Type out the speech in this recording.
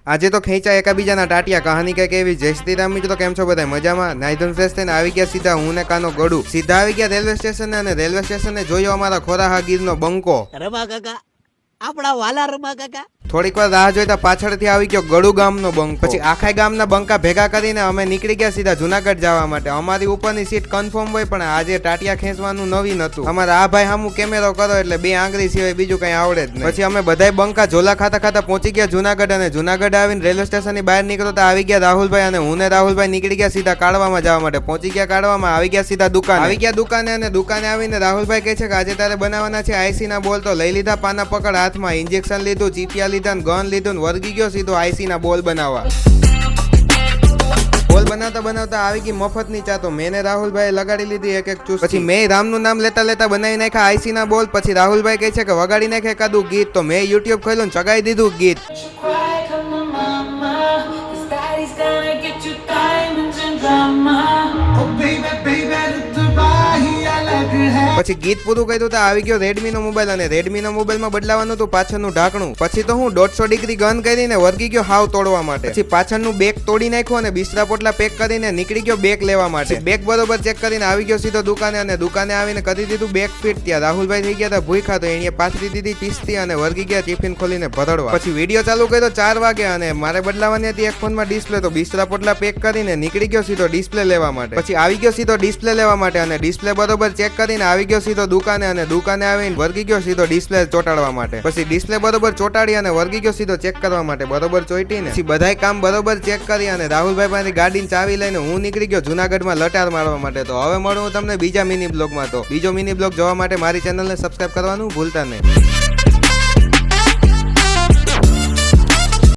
આજે તો ખેંચા એકાબીજાના ટાટિયા કહાની કઈક એવી. જય શ્રી રામ મિત્રો, કેમ છો બધા મજામાં? નાઈધન ફ્રેશ થઈને આવી ગયા સીધા હું ને કાનો ગળું. સીધા આવી ગયા રેલવે સ્ટેશન અને રેલવે સ્ટેશને જોયો અમારા ખોરાહા ગીરનો બંકો. રમા કાકા, આપણા વાલા રમા કાકા. થોડીક વાર રાહ જોઈતા પાછળથી આવી ગયો ગળુ ગામનો બંકો. પછી આખા ગામના બંકા ભેગા કરીને અમે નીકળી ગયા સીધા જુનાગઢ જવા માટે. અમારી ઉપરની સીટ કન્ફર્મ હોય પણ આજે ટાટિયા ખેંચવાનું નવીન હતું. અમારા આ ભાઈ સામું કેમેરો કરો એટલે 2 આંગળી સિવાય બીજું કઈ આવડે જ નહીં. પછી અમે બધાય બંકા ઝોલા ખાતા ખાતા પહોંચી ગયા જુનાગઢ અને જુનાગઢ આવીને રેલવે સ્ટેશનની બહાર નીકળો તો આવી ગયા રાહુલભાઈ અને હું ને રાહુલભાઈ નીકળી ગયા સીધા કાઢવામાં જવા માટે. પહોંચી ગયા કાઢવામાં, આવી ગયા સીધા દુકાને. આવી ગયા દુકાને અને દુકાને આવીને રાહુલભાઈ કહે છે કે આજે તારે બનાવવાના છે આઈસી ના બોલ. તો લઈ લીધા પાના પકડ હાથમાં, ઇન્જેક્શન લીધું, ચીપિયા લીધા, ગન લીધું, વર્ગી ગયો સીધો આઈસી ના બોલ બનાવવા. બોલ બનાવતા બનાવતા આવી ગઈ મફતની ચા. તો મેં રાહુલભાઈ લગાડી લીધી એક એક ચૂસ. પછી મેં રામનું નામ લેતા લેતા બનાવી નાખ્યા આઈસી ના બોલ. પછી રાહુલભાઈ કહે છે કે વગાડી નાખે એકાદું ગીત. તો મેં યુટ્યુબ ખોલ્યું ને ચગાવી દીધું ગીત. પછી ગીત પૂરું કર્યું તો આવી ગયો રેડમી નો મોબાઈલ અને રેડમી નો મોબાઈલમાં બદલાવાનું હતું પાછળનું ઢાંકણું. પછી તો હું 150 ડિગ્રી ગન કરીને વર્ગી ગયો હાવ તોડવા માટે. પછી પાછળનું બેગ તોડી નાખ્યું અને બિસ્તરા પોટલા પેક કરીને નીકળી ગયો બેગ લેવા માટે. બેગ બરોબર ચેક કરીને આવી ગયો સીધો દુકાને અને દુકાને આવીને કરી દીધું બેગ ફિટ. ત્યાં રાહુલભાઈ થઈ ગયા હતા ભૂખા તો એને પાથરી દીધી પીસતી અને વર્ગી ગયા ટિફિન ખોલીને ભરડવા. પછી વિડીયો ચાલુ કર્યો 4 વાગે અને મારે બદલાવાની હતી એક ફોનમાં ડિસ્પ્લે. તો બિસ્તરા પોટલા પેક કરીને નીકળી ગયો સીધો ડિસ્પ્લે લેવા માટે. પછી આવી ગયો સીધો ડિસ્પ્લે લેવા માટે અને ડિસ્પ્લે બરોબર ચેક કરીને આવી ગયો સીધો દુકાને અને દુકાને આવીને વર્ગી ગયો સીધો ડિસ્પ્લે ચોટાડવા માટે. પછી ડિસ્પ્લે બરોબર ચોટાડી અને વર્ગી ગયો સીધો ચેક કરવા માટે. બરોબર ચોઈટીને પછી બધાય કામ બરોબર ચેક કરી અને રાહુલભાઈ પાસેથી ગાડીની ચાવી લઈને હું નીકળી ગયો જુનાગઢમાં લટાર મારવા માટે. તો હવે મળું તમને બીજા મિની બ્લોગમાં. તો બીજો મિની બ્લોગ જોવા માટે મારી ચેનલને સબસ્ક્રાઇબ કરવાનું ભૂલતા નહીં.